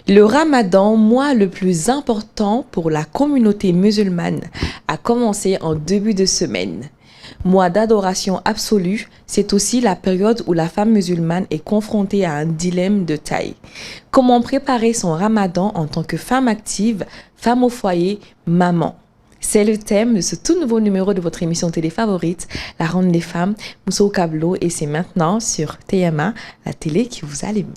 Le Ramadan, mois le plus important pour la communauté musulmane, a commencé en début de semaine. Mois d'adoration absolue, c'est aussi la période où la femme musulmane est confrontée à un dilemme de taille. Comment préparer son Ramadan en tant que femme active, femme au foyer, maman? C'est le thème de ce tout nouveau numéro de votre émission télé favorite, La Ronde des Femmes, Mousso Kablo, et c'est maintenant sur TMA, la télé qui vous allume.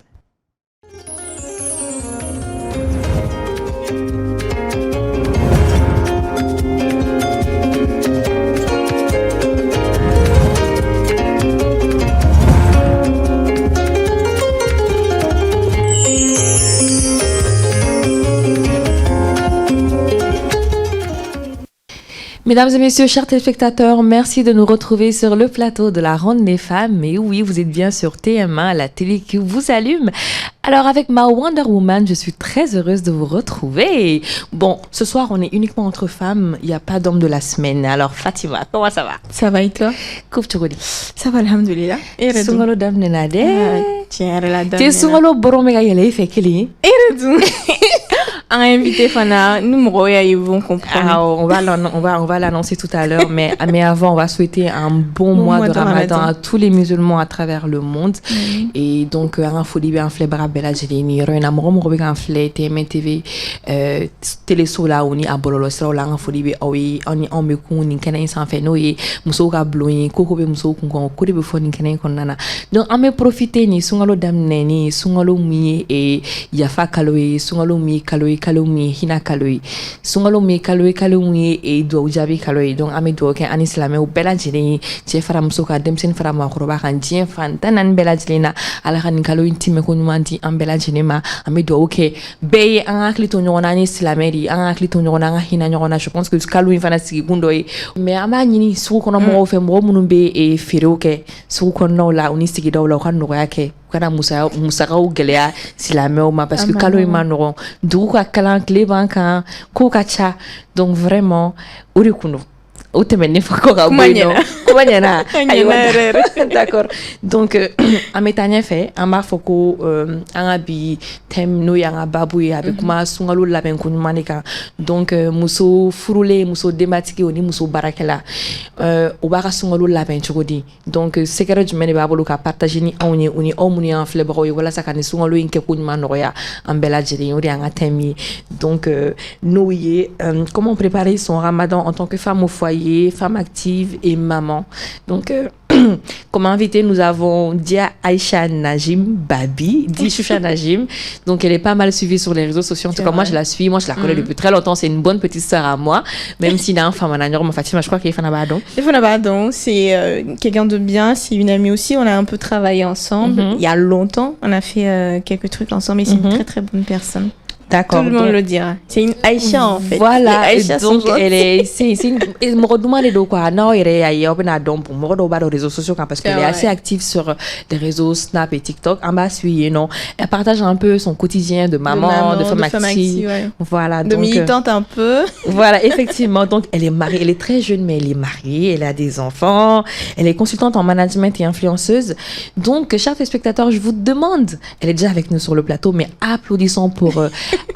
Mesdames et messieurs, chers téléspectateurs, merci de nous retrouver sur le plateau de la Ronde des Femmes. Et oui, vous êtes bien sur TM1, la télé qui vous allume. Alors avec ma Wonder Woman, je suis très heureuse de vous retrouver. Bon, ce soir, on est uniquement entre femmes, il n'y a pas d'homme de la semaine. Alors Fatima, comment ça va? Ça va et toi? Kouf Tchoukoudi. Ça va, alhamdoulilah. Sungalo dam nenade. Tiens, la dame. T'es sungalo boromega yele fait kili. Un invité Fana, nous ils vont comprendre. Ah, on va l'annoncer tout à l'heure, mais avant, on va souhaiter un bon mois de Ramadan à tous les musulmans à travers le monde. Et donc, un folie bien flé barabella jelini, un amour mourbe un flé TMTV, télé sola oni abololo sola un folie bien oui, on me kouni kena sans fait noyer, musoka blowing, koko be muso kunko, kuri be foni kena konana. Donc, on me profiter ni sungalo damne ni sungalo mi et yafa kaloe, sungalo mi kaloe kalumi hina kaloi sungalumi kaloi e do jabi kaloi donc ame do ke an islamé ou bela jeni ci faram suka dem sen faram ko ba kan jien fantanan bela jina ala kan kaloi time ko numanti am bela jeni ma ame do ke be an akli to nyona an islamé di an akli to nyona hina nyona je pense que kaloi fana sigi gundo e mais ama nyini su ko no mo fe mo munum be e firoke su ko no la uni sigi do la kan no yake kana musakaw gɛlɛya silamɛw ma parce que kalo in ma nɔgɔn dugu ka kalan tile b'an kan kow ka ca donc vraiment o de kun don o tɛmɛnen fɔ ko ka bɔ yen nɔ kuma ɲɛna ayiwa d'accord donc an bɛ taa ɲɛfɛ an b'a fɔ ko an ka bi thème n'o y'an ka baabu ye a bɛ kuma sunkalo labɛn ko ɲuman de kan donc muso furulen muso denbatigi o ni muso baarakɛla o b'a ka sunkalo labɛn cogo di donc secret jumɛn de b'a bolo ka partager ni anw ye o ni aw minnu y'an filɛbagaw ye walasa ka nin sunkalo in kɛ ko ɲuman nɔgɔya an bɛɛ lajɛlen ye o de y'an ka thème ye donc n'o ye comment préparer son ramadan en tant que femme au foyer, femme active et maman. Donc, comme invité, nous avons Dia Aïcha Najim Babi, dit Choucha Najim. Donc, elle est pas mal suivie sur les réseaux sociaux. En tout cas, moi, je la suis. Moi, je la connais depuis très longtemps. C'est une bonne petite sœur à moi. Même s'il a un femme en agnor, mais Fatima, je crois qu'il est Fanabadon. Fanabadon, c'est quelqu'un de bien. C'est une amie aussi. On a un peu travaillé ensemble. Il y a longtemps. On a fait quelques trucs ensemble. Et c'est une très, très bonne personne. D'accord. Tout le monde le dira. C'est une Aïcha en fait. Voilà. Donc elle est, c'est une. Me redemande de quoi. Non, il est ailleurs. On a donc pour me redemande aux réseaux sociaux parce qu'elle est assez active sur les réseaux Snap et TikTok. En bas, non. Elle partage un peu son quotidien de maman, de femme active. Ouais. Voilà. De militante un peu. Voilà, effectivement. Donc elle est mariée. Elle est très jeune, mais elle est mariée. Elle a des enfants. Elle est consultante en management et influenceuse. Donc, chers téléspectateurs, je vous demande. Elle est déjà avec nous sur le plateau, mais applaudissons pour.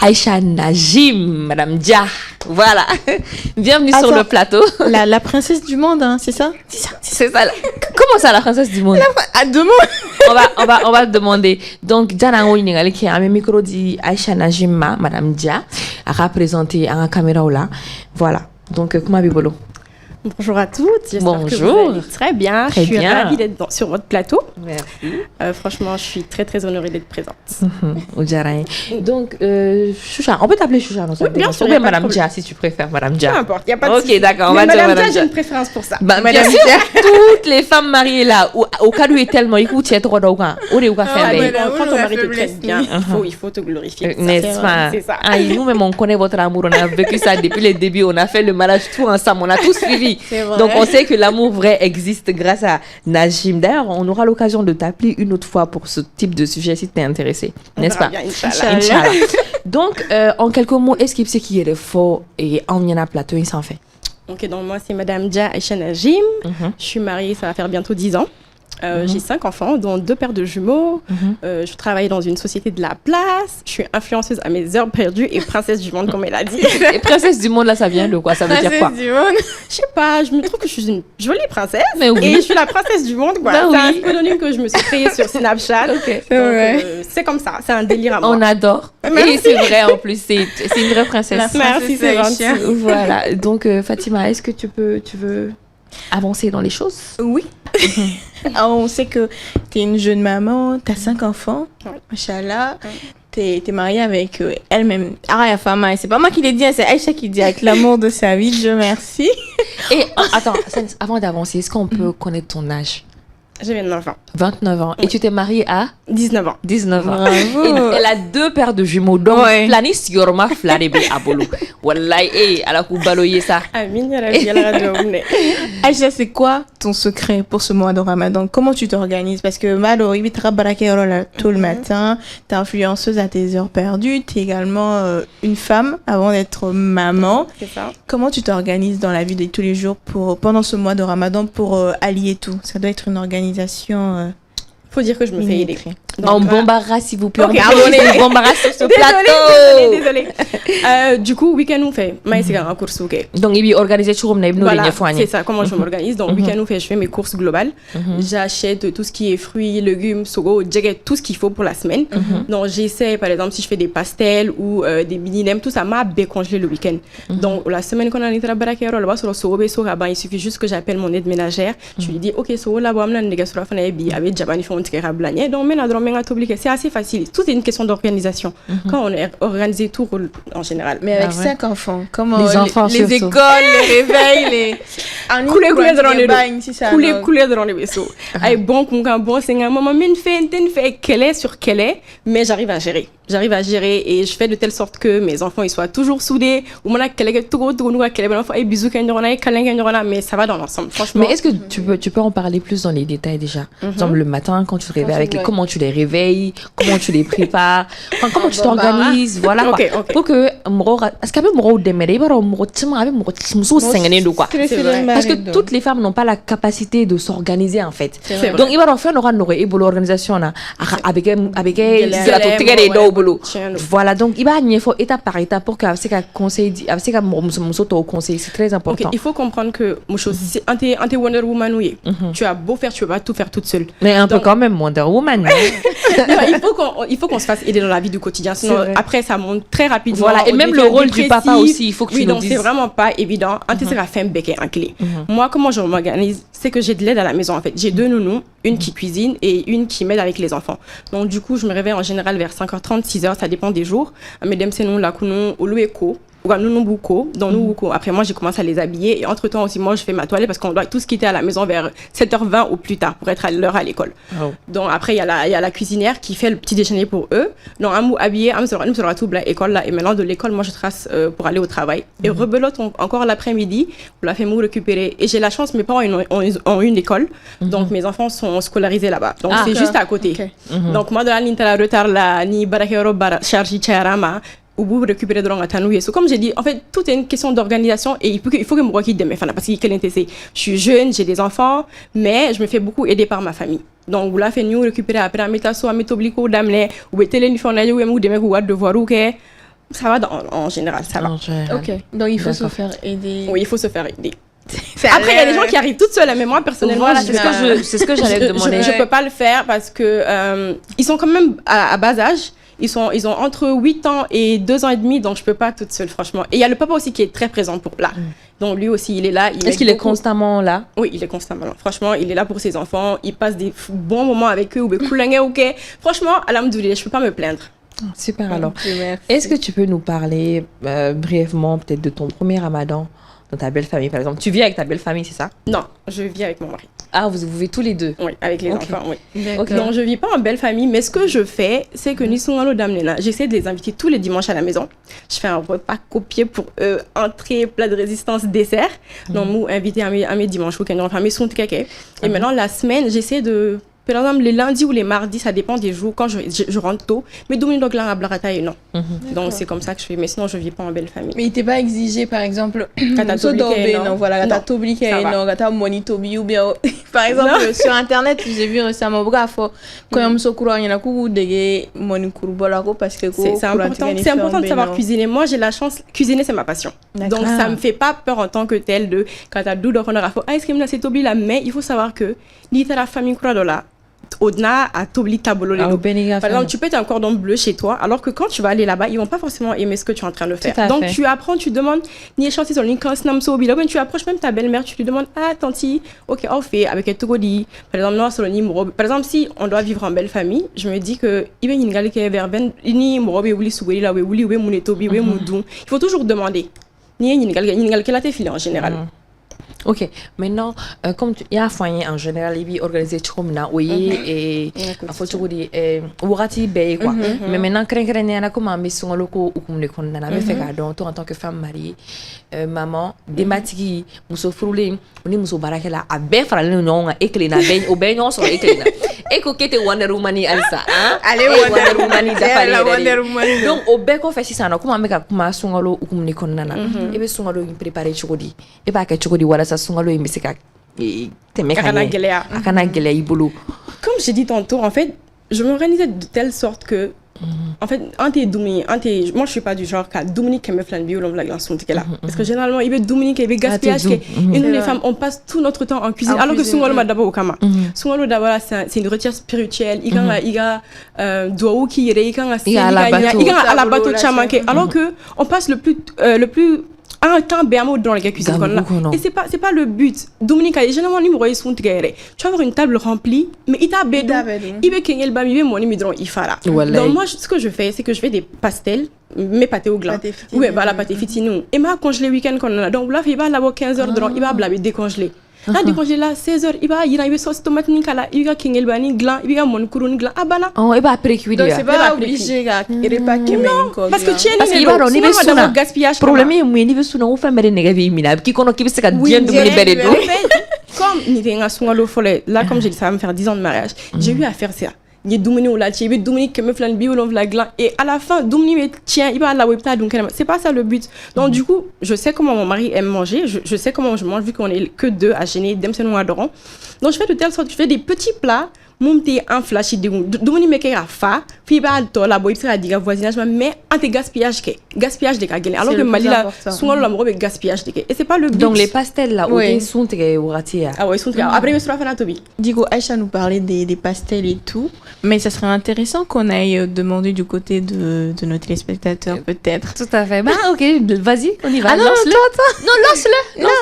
Aïcha Najim, Madame Dia. Voilà. Bienvenue sur le plateau. La princesse du monde, hein, c'est ça? C'est ça. Comment ça, la princesse du monde? À deux mots. on va demander. Donc, Diana Ouiningali qui a un micro dit Aïcha Najim, Madame Dia, a représenté en caméra là. Voilà. Donc, comment bibolo? Bonjour à toutes, j'espère que vous allez très bien. Je suis ravie d'être sur votre plateau. Merci. Franchement, je suis très très honorée d'être présente. Donc, Choucha, on peut t'appeler Choucha, non? Oui, bien sûr. Ou bien Madame Dia, si tu préfères Madame Dia. Peu importe, il n'y a pas de souci. Ok, d'accord, on mais va dire Madame Madame Dia, Dia. j'ai une préférence pour ça. Bah, bien sûr, toutes les femmes mariées là, au cas où il est tellement, il coûte trop d'argent. Où est-ce qu'on fait? Quand ton mari te traite bien, il faut te glorifier. N'est-ce pas? C'est ça. Ah, nous-mêmes, on connaît votre amour. On a vécu ça depuis le début. On a fait le mariage tout ensemble. On a tout suivi. Donc, on sait que l'amour vrai existe grâce à Najim. D'ailleurs, on aura l'occasion de t'appeler une autre fois pour ce type de sujet si tu es intéressé. N'est-ce pas? Bien, Inch'Allah. Donc, en quelques mots, est-ce qu'il sait qui est le faux et on y en a plateau, il s'en fait? Ok, donc moi, c'est Madame Dia Aïcha Najim. Je suis mariée, ça va faire bientôt 10 ans. J'ai 5 enfants, dont 2 paires de jumeaux. Je travaille dans une société de la place. Je suis influenceuse à mes heures perdues et princesse du monde, comme elle a dit. Et princesse du monde, là, ça vient de quoi? Ça veut dire quoi? Princesse du monde. Je sais pas, je me trouve que je suis une jolie princesse. Mais oui. Et je suis la princesse du monde, quoi. Ben C'est un pseudonyme que je me suis créé sur Snapchat. Ok. Donc, c'est comme ça, c'est un délire à moi. On adore. Merci. Et c'est vrai, en plus, c'est une vraie princesse. Merci, c'est gentil. Voilà. Donc, Fatima, est-ce que tu veux avancer dans les choses? Oui. On sait que tu es une jeune maman, tu as 5 enfants. Machallah. Tu es mariée avec elle-même. Araya Fama. C'est pas moi qui l'ai dit, c'est Aïcha qui dit avec l'amour de sa vie. Dieu merci. Et attends, avant d'avancer, est-ce qu'on peut connaître ton âge? J'ai 29 ans. 29 ans. Et tu t'es mariée à 19 ans. 19 ans. Bravo. Et elle a 2 paires de jumeaux. Donc, Flani Siorma Flarebe Abolo. Wallahi, elle a coupé ça. Amin, elle a radio. Aïcha, c'est quoi ton secret pour ce mois de Ramadan? Comment tu t'organises? Parce que Malo, il travaille tout le matin. Tu es influenceuse à tes heures perdues. Tu es également une femme avant d'être maman. C'est ça. Comment tu t'organises dans la vie de tous les jours pendant ce mois de Ramadan pour allier tout? Ça doit être une organisation. Faut dire que je me fais aider. En bombara, s'il vous plaît. Ok, on bombara sur ce plateau. Désolée. Du coup, week-end nous fait. Mais c'est un course, ok. Donc, il est organisé sur le Voilà, c'est ça, comment je m'organise. Donc, week-end nous fait, je fais mes courses globales. J'achète tout ce qui est fruits, légumes, sogo, djegget, tout ce qu'il faut pour la semaine. Donc, j'essaie, par exemple, si je fais des pastels ou des mini-nems, tout ça m'a décongelé le week-end. Donc, la semaine qu'on a été à Barakero, là-bas, sur le sogo, il suffit juste que j'appelle mon aide ménagère. Je lui dis, ok, sogo, là-bas, avec Jabani, donc, c'est assez facile. Tout est une question d'organisation. Quand on est organisé, tout roule en général. Mais avec 5 enfants, comment les enfants les écoles, les réveils, les couler dans les vaisseaux. Ay bon c'est un moment fait quelle sur quelle, mais j'arrive à gérer. Et je fais de telle sorte que mes enfants ils soient toujours soudés ou mon mais ça va dans l'ensemble franchement. Mais est-ce que tu peux en parler plus dans les détails déjà? Exemple le matin quand tu te réveilles avec comment tu les réveilles, comment tu les prépares, comment tu t'organises, voilà quoi. Pour que parce que toutes les femmes n'ont pas la capacité de s'organiser en fait. Donc il va faire une organisation avec voilà, donc il va y avoir étape par étape pour que conseil c'est très important. Il faut comprendre que si anti Wonder Woman tu as beau faire, tu vas pas tout faire toute seule. Mais un peu quand même Wonder Woman. Il faut qu'on se fasse aider dans la vie du quotidien, sinon après ça monte très rapidement. Voilà, et même le rôle du papa aussi, il faut que tu nous dises. C'est vraiment pas évident. Anti c'est la femme bec en clé. Moi comment je m'organise, c'est que j'ai de l'aide à la maison en fait. J'ai 2 nounous, une qui cuisine et une qui m'aide avec les enfants. Donc du coup, je me réveille en général vers 5h30, 6h, ça dépend des jours. Mesdames, c'est nous, la kounou, ou l'ouéko, ou nous, beaucoup, dans nous, après moi, j'ai commencé à les habiller. Et entre temps aussi, moi, je fais ma toilette parce qu'on doit tous quitter à la maison vers 7h20 ou plus tard pour être à l'heure à l'école. Oh. Donc après, il y a la cuisinière qui fait le petit déjeuner pour eux. Donc, à nous habiller, à nous sera tout blanc école là. Et maintenant, de l'école, moi, je trace pour aller au travail. Et rebelote encore l'après-midi, on l'a fait nous récupérer. Et j'ai la chance, mes parents ont une école. Donc, mes enfants sont scolarisés là-bas. Donc, c'est juste à côté. Okay. Donc, moi, de la l'intérieur retard là, ni barakero chargi charama. Ou vous récupérer de l'angatanoui. So, comme j'ai dit, en fait, tout est une question d'organisation et il faut que me requitte de mes fans parce que je suis jeune, j'ai des enfants, mais je me fais beaucoup aider par ma famille. Donc, vous la faites nous récupérer après la métasso, à métoblico, d'amener, ou téléphone, ou des mecs ou devoir ou que ça va en général, ça va. Ok. Donc, il faut se faire aider. Oui, il faut se faire aider. Après, il y a des gens qui arrivent toutes seules, mais moi, personnellement, voilà, c'est ce que j'allais te demander. Je peux pas le faire parce que ils sont quand même à bas âge. Ils ont entre 8 ans et 2 ans et demi, donc je peux pas toute seule, franchement. Et il y a le papa aussi qui est très présent pour là. Donc lui aussi, il est là. Est-ce qu'il est constamment là? Oui, il est constamment là. Franchement, il est là pour ses enfants. Il passe des bons moments avec eux. Ok. Franchement, alhamdoulilah, je peux pas me plaindre. Super alors. Est-ce que tu peux nous parler brièvement peut-être de ton premier Ramadan dans ta belle famille, par exemple? Tu vis avec ta belle famille, c'est ça? Non, je vis avec mon mari. Ah, vous vivez tous les deux? Oui, avec les enfants, oui. Donc, je vis pas en belle famille, mais ce que je fais, c'est que j'essaie de les inviter tous les dimanches à la maison. Je fais un repas copié pour eux, entrée, plat de résistance, dessert. Donc, nous inviter à mes dimanches, week-end, enfin, mes sons de kéké. Et maintenant, la semaine, j'essaie de par exemple, les lundis ou les mardis, ça dépend des jours, quand je rentre tôt. Mais domini donc là, à Blakataï, non. Donc, c'est comme ça que je fais. Mais sinon, je vis pas en belle famille. Mais il t'est pas exigé, par exemple, quand t'as non, voilà, t'as t'obliqué, non, t'as monitobi ou bien, par exemple, sur Internet, j'ai vu récemment, bref, quand on se courant, il y en a beaucoup de monikurbolako parce que c'est important de savoir cuisiner. Moi, j'ai la chance, cuisiner, c'est ma passion. Donc, ça me fait pas peur en tant que tel de, quand t'as d'où donc on aura fait, ah, est-ce que c'est t'oublie là, mais il faut savoir que, ni t'as la famille quoi là. Au-delà à t'oublier ta bolo par exemple, tu peux être un cordon bleu chez toi, alors que quand tu vas aller là-bas, ils vont pas forcément aimer ce que tu es en train de faire. Donc tu apprends, tu demandes, ni échange sur LinkedIn, tu approches même ta belle-mère, tu lui demandes, ah tanti, ok, on fait avec un togodi, par exemple, non, sur le par exemple, si on doit vivre en belle famille, je me dis que il faut toujours demander. En général. Ok, maintenant, comme il y a un foyer en général, il est organisé comme ça, oui, et il faut toujours dire, Wurati Bay, quoi. Mais maintenant, il y a comme un maison local ou comme les condamnés, mais fait donc, toi en tant que femme mariée, maman, des matigi, muso frulé, on est muso barakela, à bien faire le nom, éclairé, au bien non, sur éclairé. Et que tu es Wonder Woman, Alsa, hein? Allez, Wonder Woman, donc, au bien qu'on fait ça, comment on met comme sungalo ou comme les condamnés, et bien sungalo préparé chogodi, et pas que chogodi voilà ça sungalo et mais c'est comme j'ai dit tantôt, en fait, je m'organisais de telle sorte que en fait, moi je suis pas du genre qu'à Dominique qui me flanne bio l'homme la glace parce que généralement il veut Dominique il veut gaspillage et nous les femmes on passe tout notre temps en cuisine alors que sungalo m'a d'abord au kama sungalo d'abord c'est une retraite spirituelle il a doou qui il a la bateau chamanke alors que on passe le plus un temps bien dans la cuisine et c'est pas le but. Dominique a généralement numéro ils sont tirés. Tu vas avoir une table remplie mais il t'a bédou il veut qu'il bam il veut mon numéro il fera. Donc moi ce que je fais c'est que je fais des pastels mais pâté au gland. Oui, bah la pâté fitinou. Et moi congelé week-end qu'on a donc là il va là-bas 15h dedans il va blabber décongeler. Là décongelé là 16h il va sauce tomate nikala il va kingel bani gland il va mon couronne gland ah bana. Oh il va précuire. Donc c'est pas obligé il est pas que non parce que tu es parce qu'il va ronner sur gaspillage problème est mais il veut sur on fait mais nègre vie mina qui connaît qui veut se faire bien de libérer d'eau comme ni tenga sungalo folle là comme j'ai dit ça va me faire 10 ans de mariage j'ai eu à faire ça il y a Dominique ou là il y a Dominique qui me flanne bio l'on la gland et à la fin Dominique tiens il va la webta donc c'est pas ça le but donc du coup je sais comment mon mari aime manger je sais comment je mange vu qu'on est que deux à gêner dem c'est nous adorons donc je fais de telle sorte je fais des petits plats monter un flash de Dominique me kera fa puis ba to la boy ça dit voisinage mais anti gaspillage de kagele alors que Mali là souvent la robe gaspillage de et c'est pas le but donc les pastels là où sont tes urati ah ouais sont après je sera faire Tobi Digo Aïcha nous parlait des pastels et tout mais ça serait intéressant qu'on aille demander du côté de nos téléspectateurs peut-être tout à fait bah ok vas-y on y va ah non lance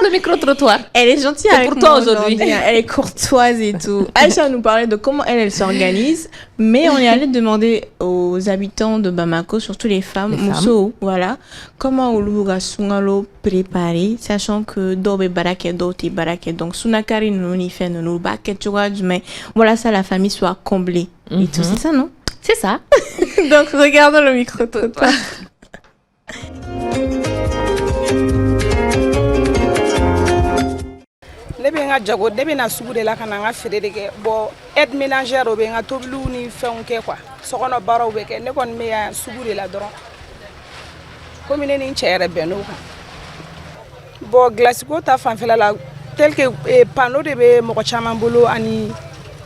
le micro trottoir elle est gentille c'est pour toi aujourd'hui elle est courtoise et tout Aïcha nous parlait de comment elle s'organise mais on est allé demander aux habitants de Bamako surtout les femmes Mousso voilà comment Oluga Sungalo préparer sachant que Dobe Barake Doti Barake donc Sunakari nous n'y fait nous baket mais voilà ça la famille soit comblée et tout c'est ça non c'est ça donc regardons le micro trottoir ne bɛ nga jago ne bɛ na sugu de la ka na nga feere de kɛ bon aide ménagère o bɛ nga tobiliw ni fɛnw kɛ quoi sokɔnɔ baaraw bɛ kɛ ne kɔni bɛ yan sugu de la dɔrɔn komi ne ni n cɛ yɛrɛ bɛnn'o kan bon glace ko ta fanfɛla la tel que panneau de bɛ mɔgɔ caman bolo ani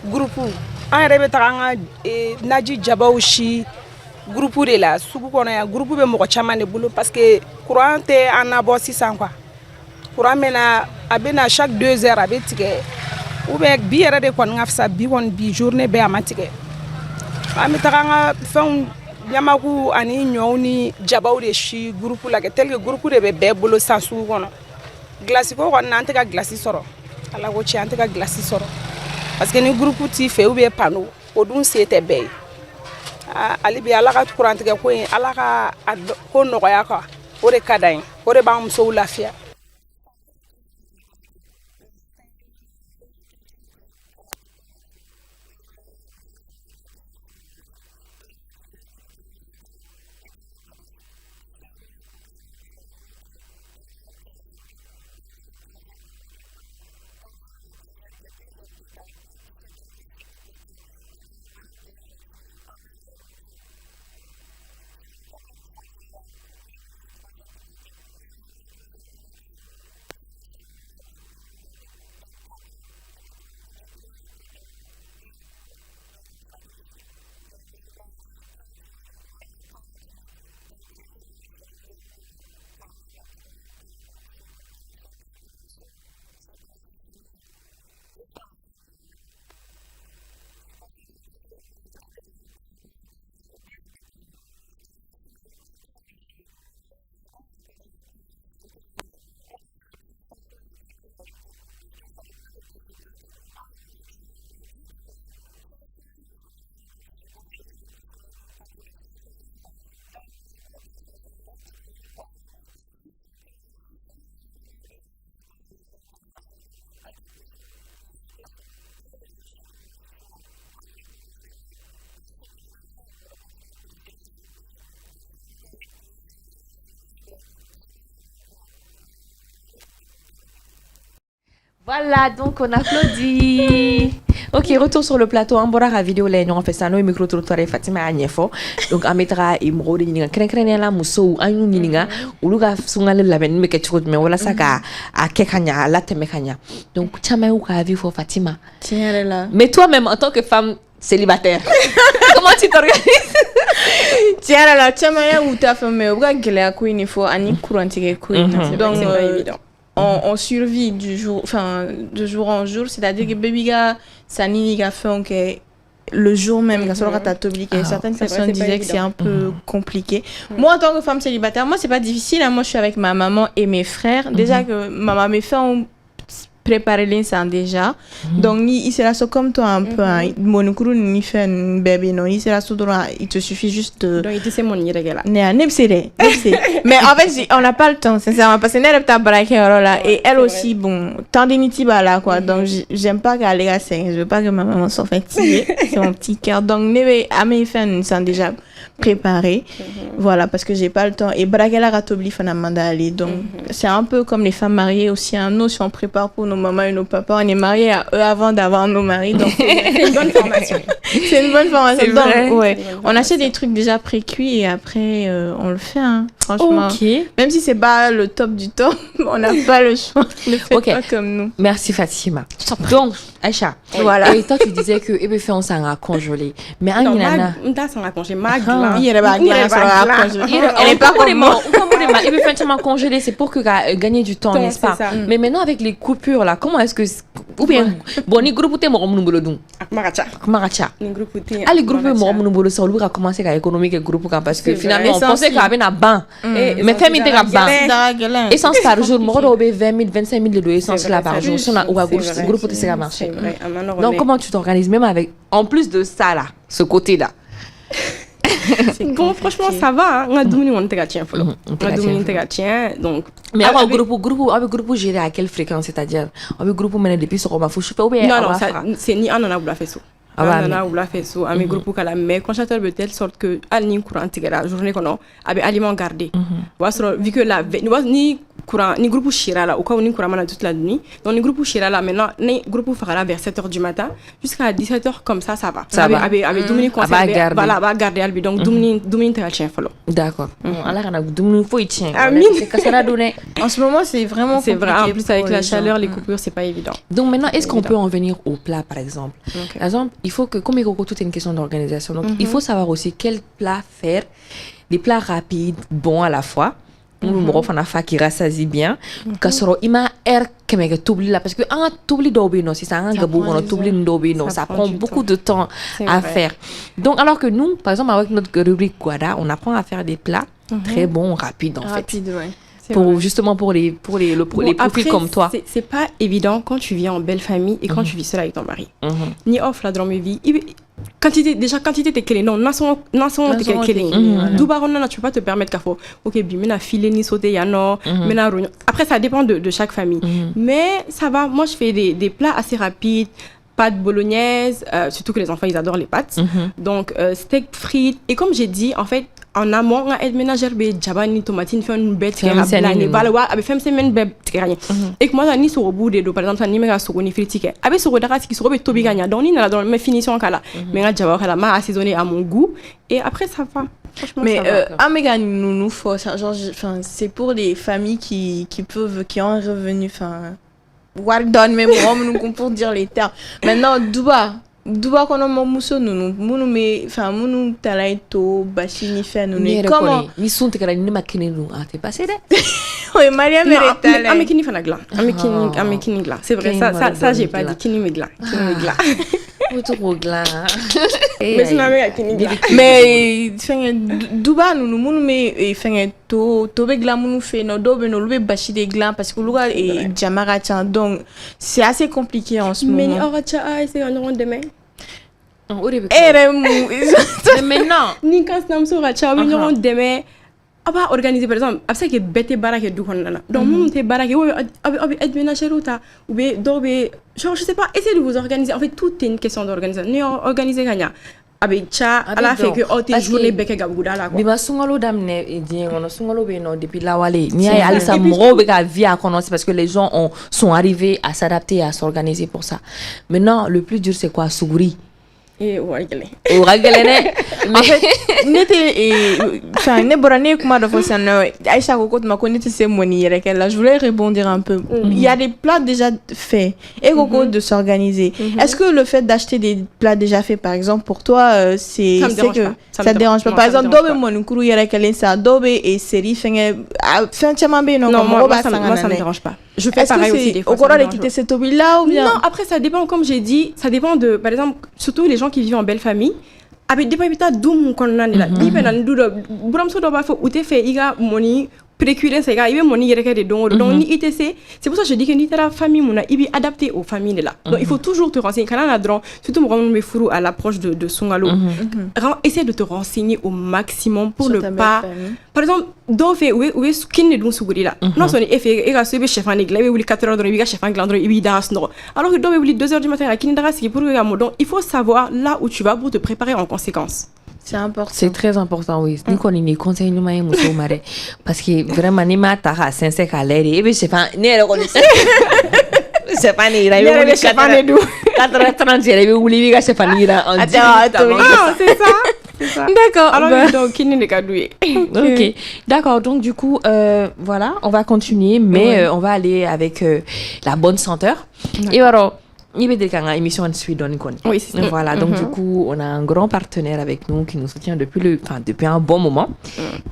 groupe an yɛrɛ bɛ taga an ka naji jabaw si groupe de la sugu kɔnɔ yan groupe bɛ mɔgɔ caman de bolo parce que courant tɛ an nabɔ sisan quoi courant mena a bɛ na chaque 2 heures a bɛ tigɛ ou bien bi yɛrɛ de kɔni ka fisa bi kɔni bi journée bɛɛ a ma tigɛ an bɛ taga an ka fɛnw ɲamaku ani ɲɔw ni jabaw de si groupe la kɛ tel que groupe de bɛ bɛɛ bolo san sugu kɔnɔ glace ko kɔni an tɛ ka glace sɔrɔ ala ko tiɲɛ an tɛ ka glace sɔrɔ parce que ni groupe t'i fɛ ou bien panneau o dun se tɛ bɛɛ ye ale bi ala ka courant tigɛ ko in ala ka ko nɔgɔya quoi o de ka d'an ye o de b'an musow lafiya. Voilà, donc on applaudit. Ok, retour sur le plateau. On va la vidéo là, on fait ça. Nous micro trottoir Fatima Agnefo. Donc on mettra imro de ninga. Kren la muso anu ninga. Uluga sunga la ben me ketchut me wala saka a kekanya la temekanya. Donc chama ou ka vivre Fatima. Tiens là. Mais toi-même en tant que femme célibataire, comment tu t'organises? Tiens là, chama ya ou ta femme mais oga gele ko il faut ani courantige ko. Donc c'est pas évident. On survit de jour en jour, c'est-à-dire que baby ga sani ga fait que le jour même quand on a t'obliger certaines personnes disaient que c'est un peu compliqué. Moi en tant que femme célibataire, moi c'est pas difficile, hein. Moi je suis avec ma maman et mes frères. Déjà que maman mes frères ont préparé l'instant déjà. Donc il sera ça comme toi un peu monokuru ni fait un bébé non, il sera droit, il te suffit juste de donc il te c'est mon yiragela. Mais en fait on n'a pas le temps sincèrement parce que elle t'a braqué là et elle aussi bon tant d'initiba là quoi. Donc j'aime pas qu'elle les je veux pas que ma maman soit fatiguée, c'est mon petit cœur. Donc neve à mes fans sont déjà préparés. Voilà parce que j'ai pas le temps et braquer la ratobli fana mandali. Donc c'est un peu comme les femmes mariées aussi, hein. Nous si on prépare pour nos mamans et nos papas, on est mariés à eux avant d'avoir nos maris, donc C'est une bonne formation. c'est une bonne formation. C'est vrai. Donc, ouais, C'est une bonne on achète des trucs déjà pré-cuits et après on le fait, hein, franchement. Ok. Même si c'est pas le top du top, on n'a pas le choix. Ne faites Ok. pas comme nous. Merci Fatima. Donc, Aïcha, Voilà. et toi tu disais que Ebe fait on s'en a congelé. Mais Non, Anginana. on t'a sans raconter ma gland. Il y a pas glace, elle est pas comme moi. Ebe fait entièrement congelé, c'est pour que gagner du temps, Temps, n'est-ce pas? c'est ça. Mais maintenant avec les coupures là, comment est-ce que ou bien bon ni groupe te mo comme nous dun. Maracha. Maracha. Ni groupe outé. Ali groupe mo comme nous ça lui a commencé à économique le groupe parce que C'est finalement vrai. on pensait qu'il y avait un banc. Mais famille était un banc. Essence par jour, moi on 20 000 25 000 de essence là par jour. On a ou à groupe c'est marché. C'est vrai. Donc comment tu t'organises même avec en plus de ça là, ce côté là. Bon, franchement, ça va. Hein. On a dominé, on était tien, follow. On a dominé, on était tien. Donc. Mais avec groupe géré à quelle fréquence, c'est-à-dire avec groupe mené depuis ce qu'on m'a foutu ou bien non, c'est ni un an à fait ça. Ah, Un an à fait ça. À mes groupes qu'à la mais quand j'attends de telle sorte que à l'in courant la journée qu'on a avec aliments gardés. Voilà, vu que la ni courant ni groupe chira là au cas où ni courant toute la nuit. Donc ni groupe chira là maintenant ni groupe fera vers 7h du matin jusqu'à 17h comme ça va. Ça va. Avec Dominique conservé. Voilà, va garder albi. Donc Dominique t'as tien follow. D'accord. Alors on a Dominique faut y tien. Amin. C'est que ça l'a donné. En ce moment, c'est vraiment C'est vrai. En plus avec la chaleur, les gens. coupures, c'est pas évident. Donc maintenant, est-ce qu'on peut en venir au plat, par exemple? Ok. Par exemple, il faut que, comme tout est une question d'organisation, donc il faut savoir aussi quel plat faire, des plats rapides, bons à la fois. Nous on a fait qui rassasie bien. Casserole, il m'a que t'oublies là parce que t'oublies d'obéir si ça un gabou on t'oublie d'obéir ça prend beaucoup de temps à faire. Donc alors que nous, par exemple avec notre rubrique Guada, on apprend à faire des plats très bons, rapides en fait. Rapide, ouais. Pour justement pour les profils comme toi. C'est pas évident quand tu vis en belle famille et quand tu vis seule avec ton mari. Ni off la dans mes vies. Quantité t'es quelle non nason t'es quelle doubaronna tu peux pas te permettre qu'à faut OK bimena filer ni sauter ya non mena rognon. Après ça dépend de chaque famille. Mais ça va, moi je fais des plats assez rapides. Pâtes bolognaise, surtout que les enfants ils adorent les pâtes. Donc steak frites et comme j'ai dit en fait en amont on a aide ménagère be jabani tomatine fait une bête qui a blani bala wa avec femme semaine be tirani et que moi ni sur au bout de par exemple ni mega sur ni fritique avec sur dara qui sur be tobi gagna donc ni dans mes finitions kala mais nga jaba kala ma assaisonné à mon goût et après ça va. Mais Améga nous faut genre enfin c'est pour les familles qui ont un revenu enfin Wardon même nous pour dire les termes. Maintenant Duba kono muso nous mais enfin nous talaito bashini fait nous comment ni sont te ni makine nous a te passé de. Oui Maria Merita. Amikini fana gla. Amikini gla. C'est vrai ça j'ai pas dit kini me gla. Trop gla. Mais c'est ma mère kini gla. Mais Duba nous mais fait to be gla nous fait no dobe no lube bashi des glands parce que luga et jamara donc c'est assez compliqué en ce moment. Mais oracha c'est un rond demain. Mais maintenant ni quand nam so racha oui non demain aba organiser par exemple après que bête barake du honana donc mon te barake abi adménager ou be dobe genre je sais pas essayez de vous organiser en fait tout est une question d'organisation ni organiser gagna avec cha ala fait que oh tes journée beke gabuda là quoi. Bima sungalo damne dien ono sungalo be no depuis la wale. Ni ay alisa mro be ka vie à connaître parce que les gens sont arrivés à s'adapter à s'organiser pour ça. Maintenant le plus dur c'est quoi suguri. Et ouais. En fait, ne borane kuma da fosa na Aïcha Koko ma connaît c'est moni là je voulais rebondir un peu. Il y a des plats déjà faits et Koko de s'organiser. Est-ce que le fait d'acheter des plats déjà faits par exemple pour toi c'est que ça te dérange pas par exemple dobe mon kuru yerekele ça dobe et série fin chama be non moi ça me dérange pas. Je fais pareil aussi des fois. Au Coran de quitter cette hobby là ou bien non, après ça dépend comme j'ai dit, ça dépend de par exemple surtout les gens qui vivent en belle famille. Avec des papiers d'où qu'on a là, il peut n'en douter. Bramso doit faire ou te fait iga moni précurer ça iga il moni yere de donc ni itc. C'est pour ça que je dis que ni ta famille mona ibi adapté aux familles là. Donc il faut toujours te renseigner quand on a drone surtout moi me furu à l'approche de Sungalo. Essaie de te renseigner au maximum pour ne pas par exemple do fait ou skin ne dun suguri là. Non son effet ega sebe chef en église ou 4h de chef en glandre ibi dans no. Alors que do ou 2h du matin à kinidara c'est pour donc il faut savoir là où tu vas pour te préparer en conséquence. C'est important. C'est très important, oui. Ni qu'on y conseille nous maïs muso mare parce que vraiment ni mata ha sense kalere et bien c'est pas ni le connaissez. C'est pas ni là. Le chef en est d'où 4h30 il ou li ga chef en ira en c'est ça. D'accord. Alors donc qui n'est pas doué. OK. D'accord. Donc du coup voilà, on va continuer mais on va aller avec la bonne senteur. Et alors il y a une émission en Suède. Oui, c'est ça. Voilà, donc du coup, on a un grand partenaire avec nous qui nous soutient depuis un bon moment,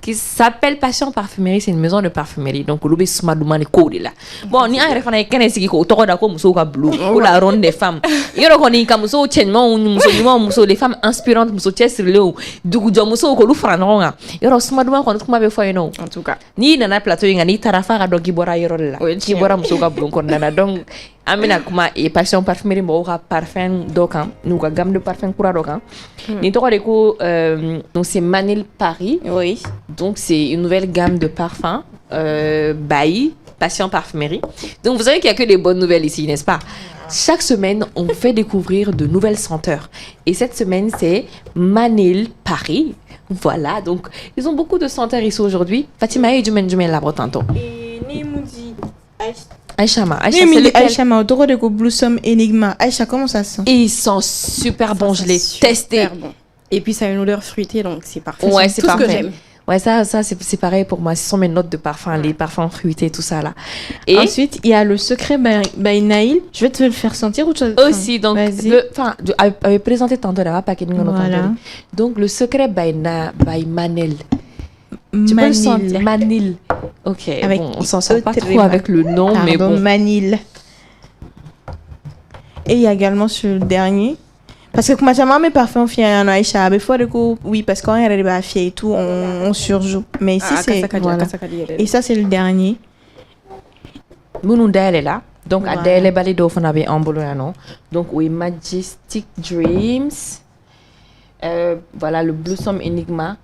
qui s'appelle Passion Parfumerie. C'est une maison de parfumerie. Donc, on a Smadouma de Code là. Bon, ni un référent qui est au toro d'accord, muso ka blue, pour la ronde des femmes. Il y a qu'on est comme muso tellement muso les femmes inspirantes muso chess le du coup muso ko lu franonga. Il y a Smadouma qu'on kuma be fois non. En tout cas. Ni nana plateau ngani tarafa ka dogi bora yoro là. Ki bora muso ka blue kon nana donc amina kuma et Passion Parfumerie mo ka parfum dokan nous ka gamme de parfum kura dokan ni to ko donc c'est Manil Paris. Oui, donc c'est une nouvelle gamme de parfums by Passion Parfumerie. Donc vous savez qu'il y a que des bonnes nouvelles ici, n'est-ce pas? Chaque semaine on fait découvrir de nouvelles senteurs et cette semaine c'est Manil Paris. Voilà, donc ils ont beaucoup de senteurs ici aujourd'hui. Fatima et Jumen la tantôt. Et Nemoudi Aïcha, c'est lequel? Aïcha, au toro de Blossom Enigma. Aïcha, comment ça sent? Et ils sont super bons, je l'ai testé. Bon. Et puis ça a une odeur fruitée, donc c'est parfait. Ouais, c'est tout parfait. Ce que j'aime. Ouais, ça c'est pareil pour moi. Ce sont mes notes de parfum, les parfums fruités, tout ça là. Et ensuite, il y a le secret by Naïl. Je vais te le faire sentir ou tu aussi, donc, avait présenté tantôt là, voilà. Donc, le secret by Manel. Tu peux le sentir, Manil. Ok, avec bon, on s'en sort pas trop avec le nom, mais bon. Manil. Et il y a également sur le dernier. Parce que comme jamais mes parfums fiers en Aïcha, mais fois oui parce qu'on est arrivé à fier et tout, on surjoue. Mais ici c'est voilà. Et ça c'est le dernier. Mununda elle est là. Donc à Dele Balido on avait en Bologna. Donc oui, Majestic Dreams. Voilà le Blossom Enigma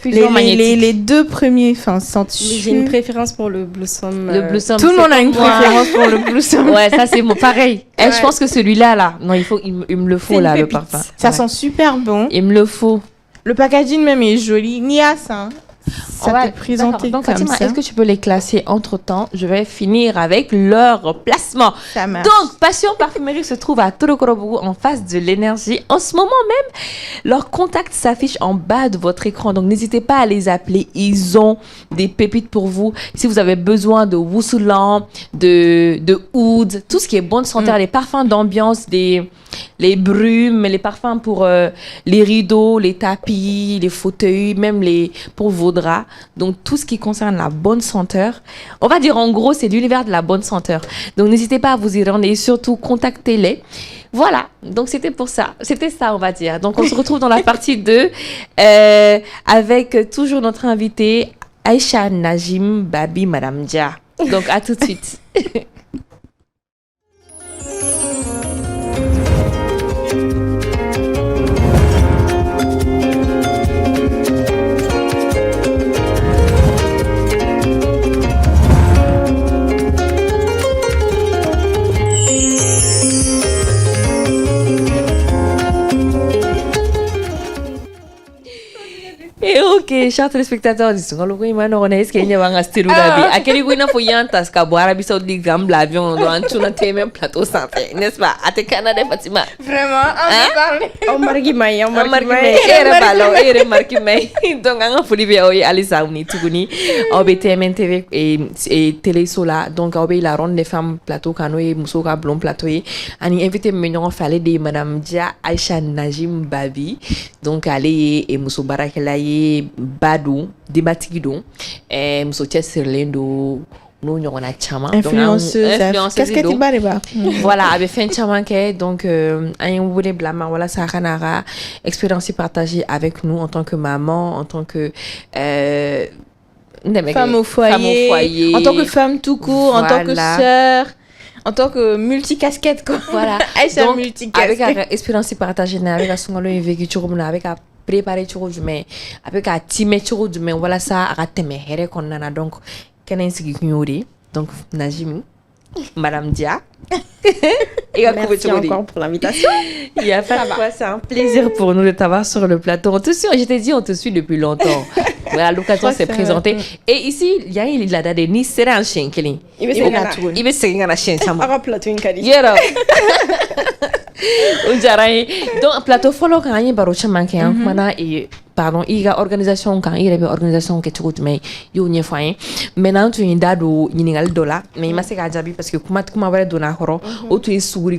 Fusion Magnétique. Les deux premiers sentent. J'ai une préférence pour le Blossom. Le Blossom. Tout le monde a une préférence pour le Blossom. Ouais, ça c'est pareil. Ouais. Je pense que celui-là là, non, il me le faut là le parfum. Ça sent super bon. Il me le faut. Le packaging même est joli. Nia ça. Ça t'est présenté donc, comme Fatima, ça. Est-ce que tu peux les classer entre-temps? Je vais finir avec leur placement. Ça marche. Donc, Passion Parfumerie se trouve à Torokorobougou en face de l'énergie. En ce moment même, leur contact s'affiche en bas de votre écran. Donc, n'hésitez pas à les appeler. Ils ont des pépites pour vous. Si vous avez besoin de Wousoulan, de oud, tout ce qui est bonne senteur, les parfums d'ambiance, les brumes, les parfums pour les rideaux, les tapis, les fauteuils, même pour vos draps. Donc, tout ce qui concerne la bonne senteur, on va dire en gros, c'est l'univers de la bonne senteur. Donc, n'hésitez pas à vous y rendre et surtout, contactez-les. Voilà, donc c'était pour ça. C'était ça, on va dire. Donc, on se retrouve dans la partie 2 avec toujours notre invitée Aïcha Najim Babi Madame Dia. Donc, à tout de suite. chers téléspectateurs, disent que est-ce qu'il y a un style là à quel point il faut y entendre qu'à boire Arabie Saoudite exemple l'avion dans tout le même plateau santé, n'est-ce pas? À te Canada Fatima. Vraiment, on marque mai, on marque mai, era balo, era marque mai. Donc on a folie bien oui Alisa Ouni Tuguni, OBTMN TV et Télé Sola. Donc on la ronde des femmes plateau canoë Moussouka Blond plateau. Ani invité mignon fallait de Madame Dia Aïcha Najim Babi. Donc aller et Moussou Barakelaye Badou Debatigidon et Moussou Tessirlendo. Nous on a chama influenceuse qu'est-ce que tu barres voilà avec fin chama que donc un voulait blâmer voilà ça kanara expérience partagée avec nous en tant que maman en tant que femme au foyer en tant que femme tout court voilà. En tant que sœur en tant que multicasquette quoi voilà donc multicasquette avec expérience partagée avec asungalo vécu churumna avec à préparer churu mais avec à timer churu mais voilà ça à temer here konnana donc donc Najimi, Madame Dia. Merci encore pour l'invitation. Il y a pas de quoi, c'est un plaisir pour nous de t'avoir sur le plateau. On te suit, je t'ai dit, on te suit depuis longtemps. Voilà, l'occasion s'est présentée. Et ici, il y a une lada de Nice, c'est un chien qui est. Il veut se gagner un chien. Donc, plateau follow quand il y a un manqué, pardon, il y a organisation quand il y a une organisation qui est tout mais il y a une maintenant tu es dado yingal dola mais il m'a séqué à jabi parce que comment va donner horo ou tu es souri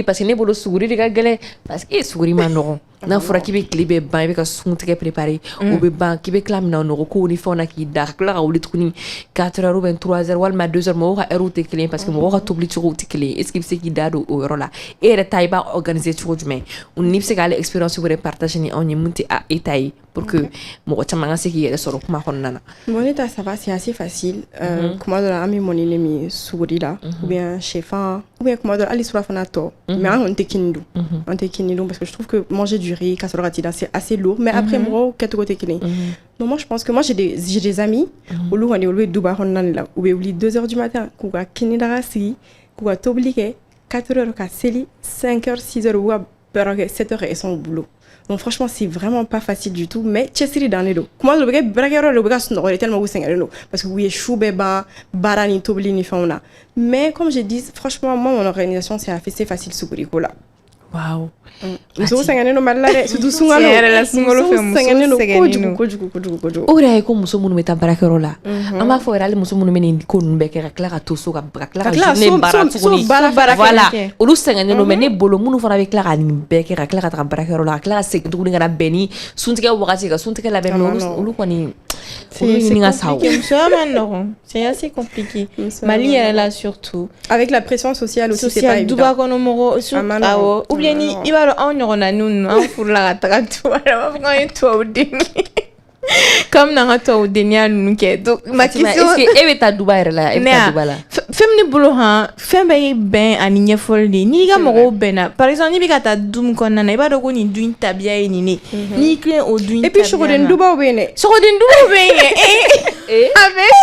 parce que ne bolo souri de gagler parce que souri manoro na fora qui be clipé ban be ka sunte préparé ou be ban qui be clam na no ko ni fona qui dark la ou litkuni 4h ou 23h wal ma 2h mo ka eroute clé parce que mo ka tobli ci route clé est-ce que c'est qui dado au rola et re taiba organiser tout mais on ni c'est gale expérience vous partager ni on y monter à étayer pour que mo chama c'est qui est sur kuma honnana mon état ça va c'est assez facile comment de la ami mon ennemi souri là ou bien chefan ou bien comment de aller sur la fanato mais on te kindu parce que je trouve que manger du riz casserole c'est assez lourd mais après moi qu'est-ce que tu es non moi je pense que moi j'ai des amis au lourd on est au lieu de Dubaï on là ou bien 2h du matin quoi kini darasi quoi t'obliger 4h ka seli 5h 6h ou à 7h et son boulot. Donc franchement c'est vraiment pas facile du tout mais chessiri dans les dos comment le bagage le bagage on est tellement vous parce que oui chou beba barani tobli ni fauna mais comme je dis franchement moi mon organisation c'est facile sous là wow muso sangane no malare su du sungalo la sungalo fe muso koju ora ko muso munu meta barakero la ama fo era le muso munu meni ko nbe ke kala to so ka kala ne baratu ni voilà olu sangane no meni bolo munu fara be kala ni be ke kala ka barakero la kala se du ni ngara beni suntige wakati ka suntige la beni olu ko ni c'est assez compliqué Mali elle là surtout avec la pression sociale aussi c'est pas évident ou bien il va on a nous pour la tratou comme dans un tour de nous qui donc ma question est à Dubaï là femme bolo ha femme ben aninya folli ni ga mo ben par exemple ni bigata dum konna na ba dogo ni duin tabia ni ni clé au duin et puis je redonne Dubaï bene avec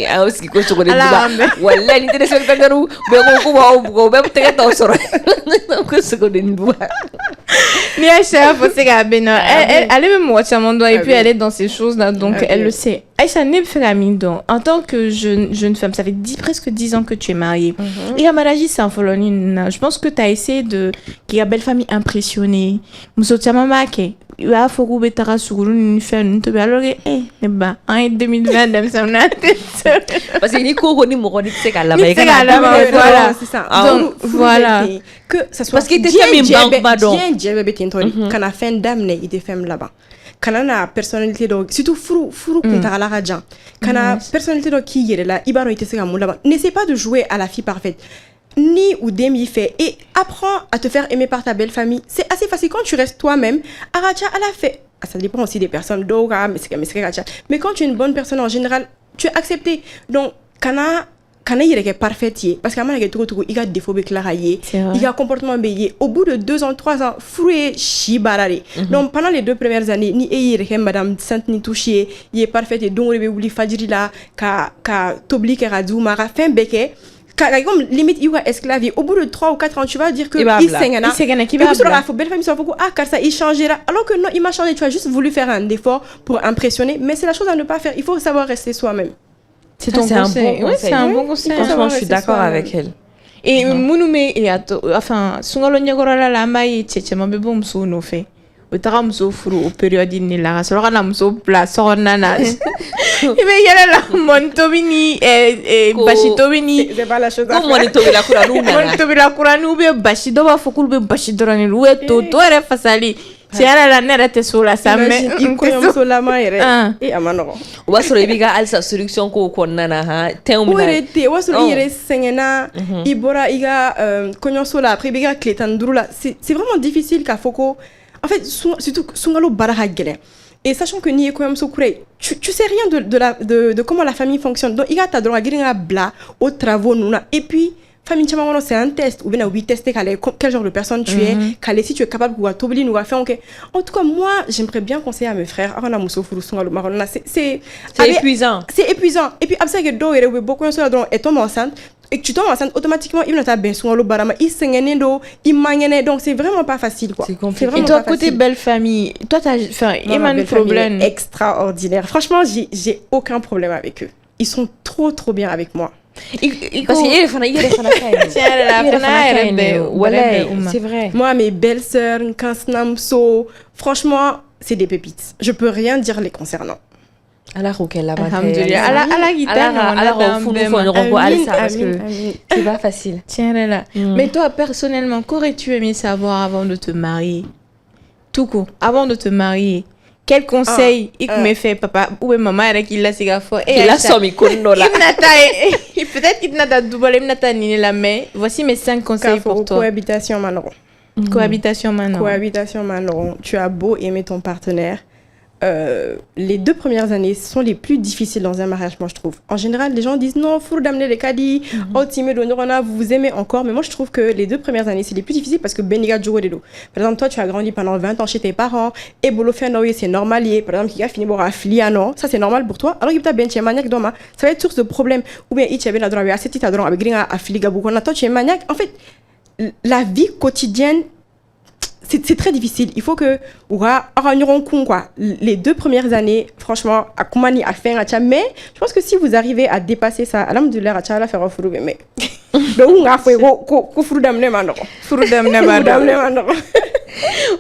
ah aussi ko so redonne Dubaï wala ni tene so tangaru be ko be tege to so ko so redonne Dubaï ni Aïcha faut se ga ben elle est même moitié mon doigt et puis elle est dans ces choses là donc elle le sait. Aïcha n'est pas donc en tant que jeune femme ça fait presque 10 ans que tu es mariée et à Malaji c'est un follow-in je pense que tu as essayé de qui a belle famille impressionnée musotia mama ke il a faut que betara suguru ni faire une to alors ne ba en 2020 dem ça na parce que ni ko ni mo ni c'est là voilà c'est ça donc voilà que ça soit parce que tu es même banque badon bien betintori kana fin d'amener des femmes là-bas kana na personnalité do surtout furu kunta la rajan kana personnalité do qui yere la ibaro ite sega mula n'essaie pas de jouer à la fille parfaite ni ou demi fait et apprends à te faire aimer par ta belle famille c'est assez facile quand tu restes toi-même aracha à la fait ça dépend aussi des personnes doga mais quand tu es une bonne personne en général tu es accepté donc kana il est parfait parce que il y a des défauts il y a un comportement bélier au bout de 2 ans 3 ans fruit chi barare donc pendant les 2 premières années ni madame sainte ni touché il est parfait et donc il oublie fajiri là ka tobli ka radou mara fin beke comme limite il va esclaver au bout de 3 ou 4 ans tu vas dire que il s'engana qui va la belle famille beaucoup car ça il changera alors que non il m'a changé tu as juste voulu faire un effort pour impressionner mais c'est la chose à ne pas faire il faut savoir rester soi-même. C'est ton conseil. Oui, c'est un bon conseil. Franchement, je suis d'accord avec elle. Et Mounoumé, enfin, Sungalo Nyagorala Lama et Tchétchema Bebo Mso no fait. Utara Mso Furu, au période in la Sorana Mso Place, Sornana. Et bien, il y a la Montomini et Bachitomini. C'est pas la chose à faire. Monitobi la Kouranou. Monitobi la Kouranou, Bachido va Fokul, Bachidorani, Loueto, Toere Fasali. Tiara la nera te sola sa mais il koyom sola ma ere e amano wa soro ibiga alsa solution ko konnana ha tem na te wa soro ire sengena ibora iga koyom sola après biga kletan drula c'est vraiment difficile ka foko en fait surtout sungalo baraha gele et sachant que ni koyom so kure tu sais rien de comment la famille fonctionne donc iga ta droit giringa bla aux travaux nuna et puis famille chamano c'est un test ou bien oui tester quel genre de personne tu es quel si tu es capable ou à t'oublier nous va faire OK en tout cas moi j'aimerais bien conseiller à mes frères avant muso furusungalo marona c'est épuisant et puis après que do ere beaucoup de choses et tombe enceinte et que tu tombes enceinte automatiquement il n'entend bien sungalo barama il sengene il mangene donc c'est vraiment pas facile quoi c'est vraiment et toi côté belle famille toi t'as enfin il y a un problème extraordinaire franchement j'ai aucun problème avec eux ils sont trop bien avec moi. Parce c'est vrai. Moi, mes belles-sœurs, Kansnamso, franchement, c'est des pépites. Je peux rien dire les concernant. Alors, ok, là-bas. À la guitare, parce que c'est pas facile. Tiens, là. Mais toi, personnellement, qu'aurais-tu aimé savoir avant de te marier? Tout court, avant de te marier. Quel conseil il me fait papa ou maman avec il la sigafo et la somme kono là peut-être qu'il n'a pas double il n'a pas ni la main voici mes 5 conseils pour toi. Cohabitation Manon tu as beau aimer ton partenaire les 2 premières années sont les plus difficiles dans un mariage, moi je trouve. En général, les gens disent non, faut d'amener les caddies, vous vous aimez encore, mais moi je trouve que les 2 premières années c'est les plus difficiles parce que Beniga Djouredelo. Par exemple, toi tu as grandi pendant 20 ans chez tes parents, et Bolofenoye c'est normal, par exemple, qui a fini pour affiliano, ça c'est normal pour toi, alors qu'il t'a bien chez maniaque doma, ça va être source de problème, ou bien il t'a bien la drogue, assez petit à drogue, avec Gringa affiliga Boukona, toi tu es maniaque. En fait, la vie quotidienne, c'est très difficile. Il faut que les 2 premières années, franchement, à Koumani à faire un mais je pense que si vous arrivez à dépasser ça, alhamdoulilah, à faire un furu mais donc on a fait ko furu damne mano.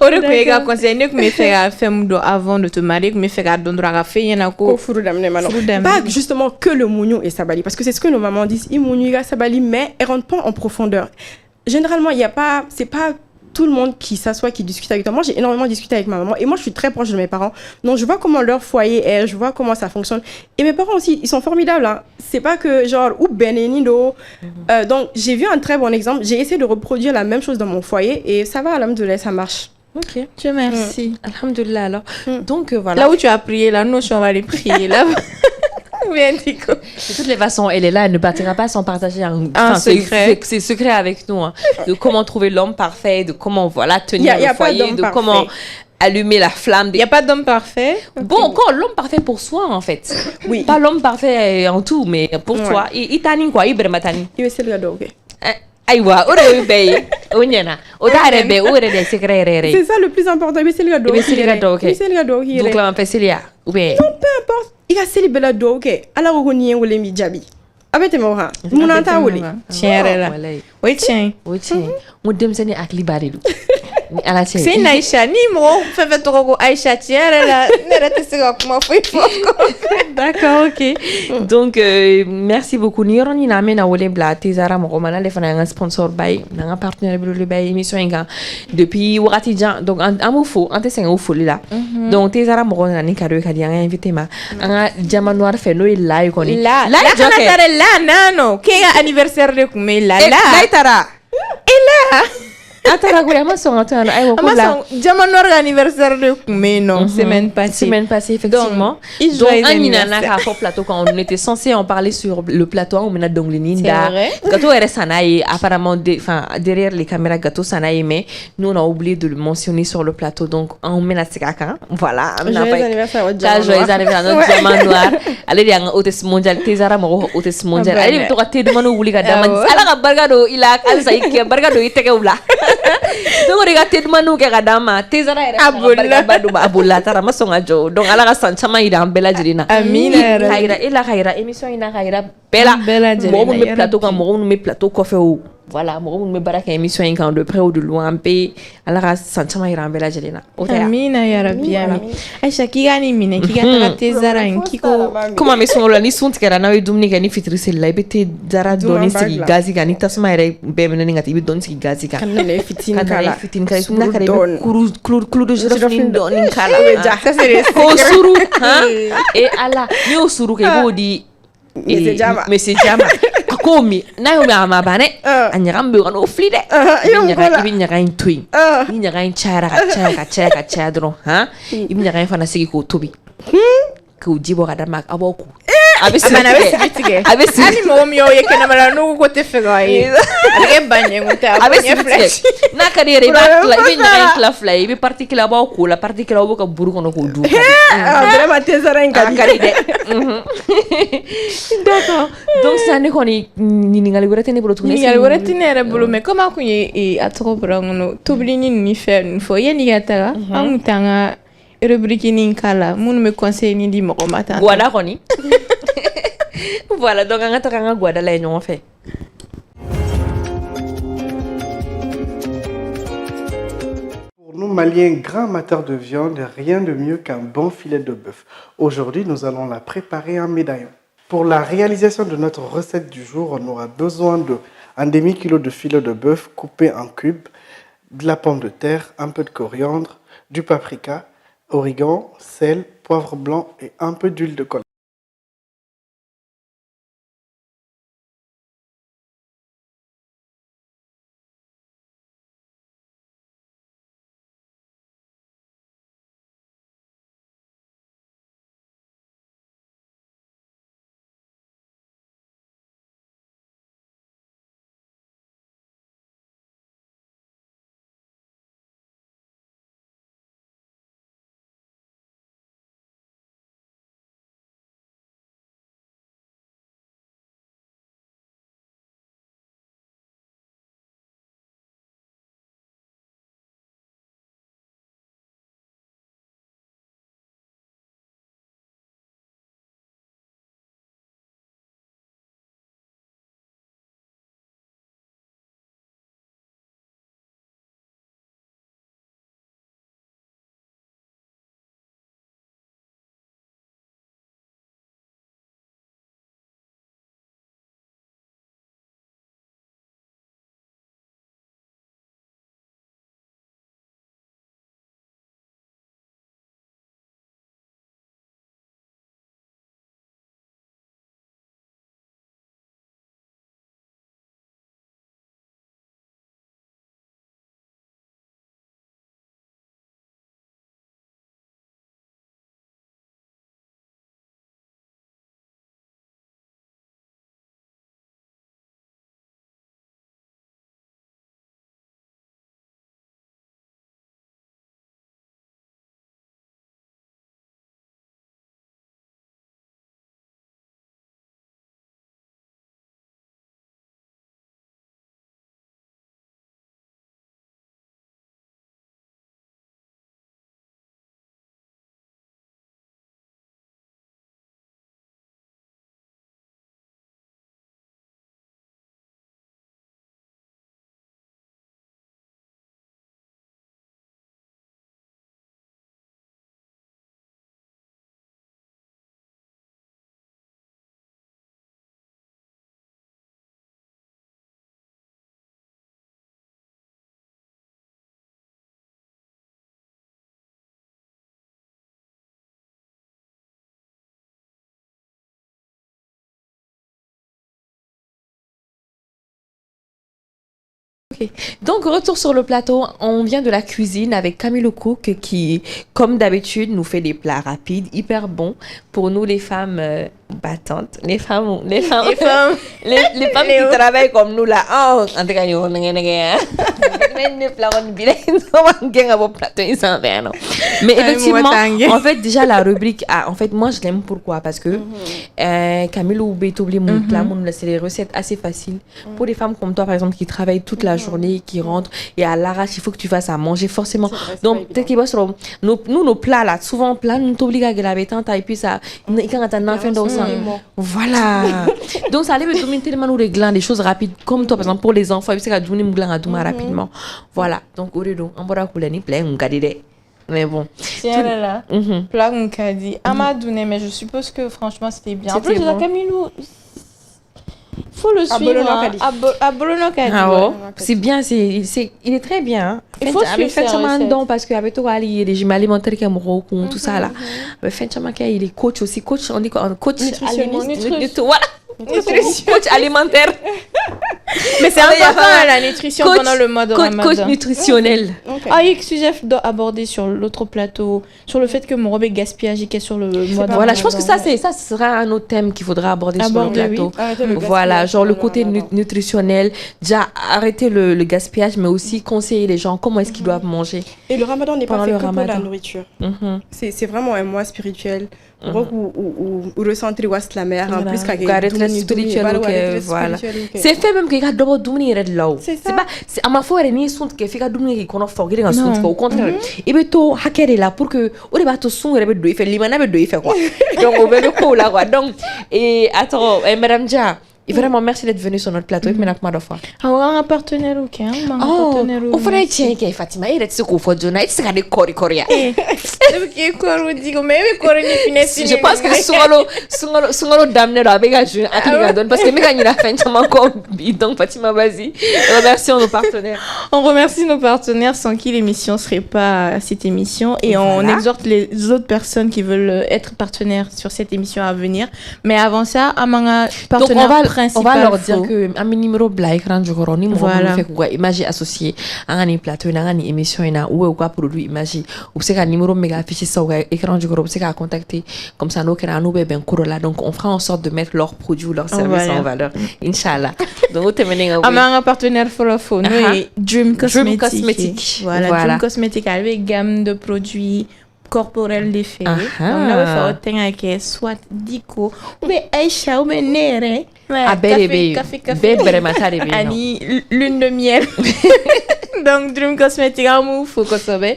Ore ko ega conseiller que me faire femme avant de te marier, que me faire don droit faire yana ko furu damne mano. Pas justement que le mougnon et sabali parce que c'est ce que nos mamans disent, il mougnon et sabali mais elles rentrent pas en profondeur. Généralement, il y a pas c'est pas tout le monde qui s'assoit, qui discute avec toi. Moi, j'ai énormément discuté avec ma maman et moi, je suis très proche de mes parents. Donc, je vois comment leur foyer est, je vois comment ça fonctionne. Et mes parents aussi, ils sont formidables. Hein. C'est pas que genre, ou benenido. Donc, j'ai vu un très bon exemple. J'ai essayé de reproduire la même chose dans mon foyer et ça va, alhamdoulilah, ça marche. Ok, Dieu merci. Alhamdoulilah, alors. Donc, voilà. Là où tu as prié, là, nous, on va aller prier. Là. De toutes les façons, elle est là, elle ne partira pas sans partager un secret. C'est secret avec nous, hein, de comment trouver l'homme parfait, de comment tenir le foyer, de comment allumer la flamme. Il n'y a pas d'homme parfait. Bon, encore l'homme parfait pour soi en fait. Oui. Pas l'homme parfait en tout, mais pour toi. Il tani quoi, il matani. Il veut le ok. Aïwa, c'est ça le plus important. Donc là, on fait Célia. Non, peu importe. Il a célébré la do, ok. Alors, on y est où les mijabi. Avec tes mots, mon anta ou les. Tiens, là. Oui, tiens. Oui, tiens. On demande à Klibari. C'est une Aïcha, ni moi. Fais trop Aïcha, tiens, là. D'accord, ok. Donc, merci beaucoup. Nous avons une amène à Olebla, Tezara Moromana, les fans un sponsor by, un partenaire de l'émission depuis Ouratidjan. Donc, un mot faux, un tessin au faux là. Donc, Tezara Moromana, ni cadeau, qui a invité ma. Un diamant noir fait nous là, il connaît. Là, non, quel anniversaire de Koumé, là. Là, Et là. Attends, vraiment, sur Antoine. Diamant anniversaire de mais non, semaine passée, effectivement. Donc, un plateau quand on était censé en parler sur le plateau, on mena donc le ninda. Gâteau est sanaï, apparemment, derrière les caméras, gâteau sanaï, mais nous on a oublié de le mentionner sur le plateau, donc on mena Sekaka. Voilà. Joyeux anniversaire au Diamant Noir. Allez, il y a un hôtesse mondial, Tezara, mon hôtesse mondial. Allez, tu as été de manu oublié Diamant. Alors, Bargado, il a Alsaïk, Bargado, il était là. Donc on regarde tellement nous que Gadama Tezara aboula tarama songa jo donc ala ka sanchama ida bela jirina amina khaira émission ina khaira bela mo mun me plateau kan mo mun me plateau ko feu voilà mo mun me baraka émission in kan de près ou de loin pe ala ka sanchama ida bela jirina amina ya rabbi aisha kigani mine kigata Tezara kiko comment me songo la ni sunt kera na we dumni ga ni fitri sel la bete Zara doni sigi gazi ga ni tasma ere be mena ngati bi don sigi gazi ga kanale fitin kala na kare kuru de jirafin doni kala ça c'est ko suru ha e ala ni o suru ke bodi Monsieur Jama akomi na yo ma bane anyaka mbe kan ofli de ibi nyaka intui ni nyaka inchara ka cha dron ha ibi nyaka fana sigi ko tobi ko jibo kada mak aboku abesi ani mo mi o yeke na mara no ko te fega yi age banye nguta abesi flex na kadire ba ibi nyaka kla fly ibi particular aboku la particular aboku buru kono ko du vraiment Tezara ngadi de d'accord donc ça ne koni ni ngali woratene bolo tuni ngali woratene era bolo mais comment ko yi atro brango toblini ni fer fo yeni gata amutanga rubrique ni kala mun me conseil ni di moko mata voilà koni voilà donc on a guada la ñoo fait. Pour nous Maliens grands amateurs de viande, rien de mieux qu'un bon filet de bœuf. Aujourd'hui, nous allons la préparer en médaillon. Pour la réalisation de notre recette du jour, on aura besoin de un demi-kilo de filet de bœuf coupé en cubes, de la pomme de terre, un peu de coriandre, du paprika, origan, sel, poivre blanc et un peu d'huile de colza. Ok. Donc, retour sur le plateau. On vient de la cuisine avec Camille Cook qui, comme d'habitude, nous fait des plats rapides, hyper bons pour nous, les femmes battantes. Les femmes qui travaillent comme nous là. Oh, en tout cas, mais effectivement, en fait, déjà la rubrique, en fait, moi je l'aime pourquoi? Parce que Camille ou Betobli, c'est des recettes assez faciles pour des femmes comme toi, par exemple, qui travaillent toute la journée, qui rentrent et à l'arrache, il faut que tu fasses à manger forcément. Donc, peut-être qu'il va sur nos plats là, souvent plats, nous t'oblige à la bétante et puis ça, voilà. Donc, ça allait me dominer tellement nous réglant des choses rapides, comme toi, par exemple, pour les enfants, c'est qu'à donner rapidement. Voilà. Donc, au redo, on va couler ni plein, on garde. Mais bon. Tiens là. Plat on a dit. Amadouné, mais je suppose que franchement c'était bien. En plus, la Camilo, faut le suivre. À Bolono Kadi. C'est bien, il est très bien. Il faut suivre cette recette. Parce qu'avec toi, il y a des régimes alimentaires qui ont tout ça là. Mais il est coach aussi. Coach, on dit quoi? Coach nutritionniste. Voilà. Coach alimentaire. Mais c'est important la nutrition pendant le mois de Ramadan. Coach nutritionnel. Ah, il y a que sujet doit aborder sur l'autre plateau, sur le fait que mon robe est gaspillage qui est sur le mois de Ramadan. Voilà, je pense que ça sera un autre thème qu'il faudra aborder sur le plateau. Voilà, genre le côté nutritionnel, déjà arrêter le gaspillage, mais aussi conseiller les gens comment est-ce qu'ils doivent manger. Et le Ramadan n'est pas fait que pour la nourriture. C'est vraiment un mois spirituel. Ou recentrer la mer en plus voilà. C'est fait même que les gars dominent là. C'est pas à ma foi ni sont que fait dominent qu'on a fait au contraire il veut tout hacker là pour que on va tout son rebe do fait limana do fait quoi. Donc on veut le coup là quoi. Donc et attends madame Dia, et vraiment merci d'être venue sur notre plateau. Mais on a un partenaire ok, on ferait tiens que Fatima il est ce qu'on fait journée c'est des coria. Je pense que sungalo damne là avec je parce que méga la fin donc Fatima vas-y. Remercions nos partenaires. On remercie nos partenaires sans qui l'émission serait pas cette émission et on exhorte les autres personnes qui veulent être partenaires sur cette émission à venir. Mais avant ça, amanga partenaire on va leur dire que un numéro black range coroni mo fait quoi image associé à un plateau na une émission ina ou quoi produit image ou c'est un numéro méga affiché sur écran du groupe c'est à contacter comme ça nous créons nous ben là donc on fera en sorte de mettre leurs produits leurs services en valeur inchallah donc tu mener un partenaire follow nous Dream Cosmetics voilà Dream Cosmetics avec gamme de produits corporel d'effet. Donc là, il faut que soit Dico, ou Aïcha, ou Nere. Café. Ani, lune de miel. Donc, Dream Cosmetics, il faut que ça va.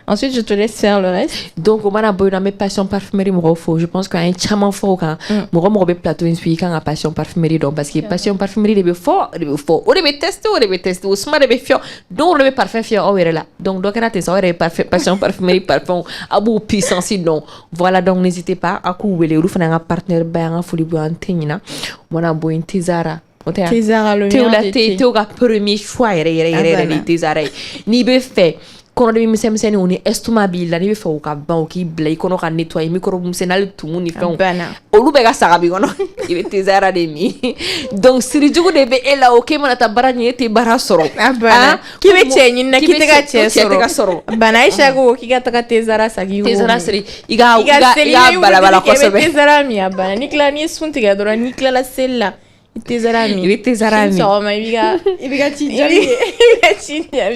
Ensuite, je te laisse faire le reste. Donc, on a besoin de passion parfumerie, je pense qu'il y a un chaman fort quand on a plateau inspiré à passion parfumerie. Donc, parce que passion parfumerie, il est fort. On deve tester, on se met fier. Donc, on deve parfum fier, on est là. Donc, on a testé, passion parfumerie, parfum. Puissance donc voilà donc n'hésitez pas à couper vous faire un partenaire bien folie pour antenne on a besoin Tezara le meilleur premier choix Tezara ni be fait quand on me sent on est estomabile là il faut qu'à ban qui blé qu'on aura nettoyer micro muscénal tout monde fait on lu bega sarabi kono il était Tezara de mi donc si du coup debe ela OK mon ta barani te barasoro qui veut tchéni na qui te soro bana ishago qui gata Tezara sagi Tezara seri iga bala ko sobe Tezara mi bana nikla ni sunti ga dora nikla la sella Tezara ibiga tijali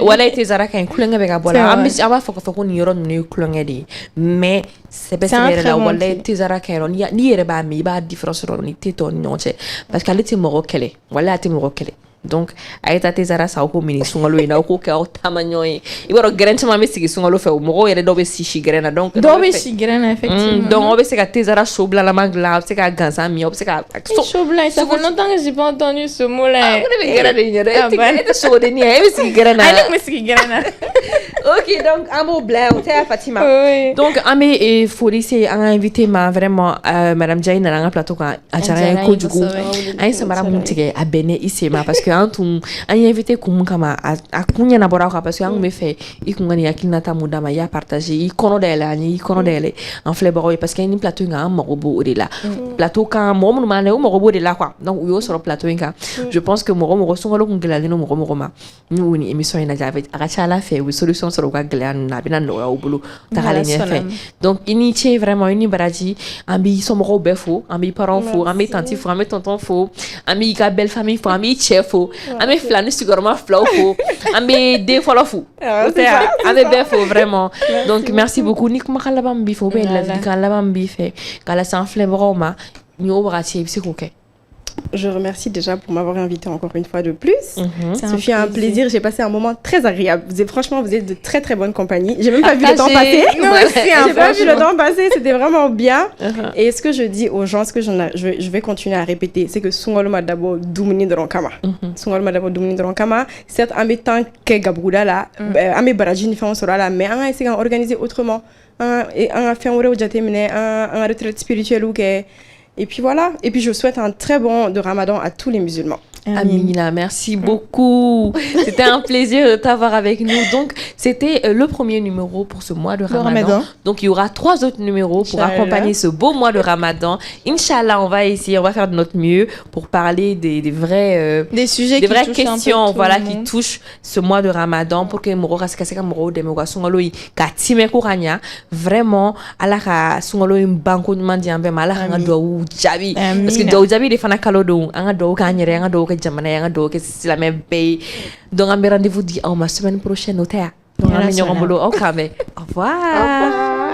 wala Tezara kan kulanga bega bola aba foko ni yoro ni kulanga di mais c'est pas la wala Tezara kan ni yere ba mi ba différence ro ni teto ni noche parce que alete morokele wala ate morokele donc aita Tezara sa ko mini sungalo ina ko ka tamanyo ibaro gerente ma mesigi sungalo fe mo yere dobe si shigrena donc dobe shigrena effectivement donc obe se ka Tezara shobla la magla se ka ganza mi obe se ka shobla ça fait longtemps que j'ai pas entendu ce mot là on est gerena ni Ok, donc un mot blanc, c'est Fatima. Oui. Donc, Amé et Foli, c'est un invité, vraiment, Madame Jaï, dans un plateau, à Tchara, du coup, un samara moutige, à Bene, ici, parce que un invité, comme Kama, à Kounia Nabora, parce que un me fait, il kungani à Kinata Moudama, ya partagé, il connaît, il connaît, en fléboroy, parce qu'il y a un plateau, un morobo, de là. Plateau, quand mon mané, ou morobo, de là, quoi. Donc, oui, sur le plateau, je pense que Moro, Moro, Moro, nous, une émission, il y a Arachala fait, oui, solution sur le gaglan, n'a bien au boulot, t'as fait. Donc, initié vraiment une baraji, ami somro befo, ami parents faux, ami tanti faux, ami tonton faux, ami belle famille faux, ami chef faux, ami flanis sûrement flow faux, ami des fois faux. Ami befo vraiment. Donc, merci beaucoup. Nick Makalabam bifo, ben la Kalabam bifé, Kala sans flébroma, ni au baraji, c'est ok. Je remercie déjà pour m'avoir invité encore une fois de plus. Ça fut un plaisir. J'ai passé un moment très agréable. Franchement, vous êtes de très très bonne compagnie. J'ai même pas vu le temps passer. J'ai pas vu le temps passer. C'était vraiment bien. Et ce que je dis aux gens, ce que je vais continuer à répéter, c'est que Sungolo Madabo Doumini de Ronkama. Sungolo Madabo Doumini de Ronkama. Certes, en mettant que Gabouda là, en met Baradji Nifan sera là, mais on a essayé d'organiser autrement. Et on a fait un retraite spirituelle ou que. Et puis voilà. Et puis je souhaite un très bon de Ramadan à tous les musulmans. Amina, merci beaucoup. C'était un plaisir de t'avoir avec nous. Donc, c'était le premier numéro pour ce mois de Ramadan. Donc, il y aura 3 autres numéros pour accompagner ce beau mois de Ramadan. Inch'Allah, on va essayer, on va faire de notre mieux pour parler des vrais des sujets des vraies questions qui touchent ce mois de Ramadan pour que moro kasekaseka moro de mego sungoloi katime kuranya vraiment ala ka sungoloi banko nyumandi ambe mala nga do jabi parce que do jabi de fana kalodo anga do ka nyere anga do jamana yang do que c'est la même pays. Donc, on me rendez-vous dit la semaine prochaine au théâtre. Donc, on me au revoir. Au revoir.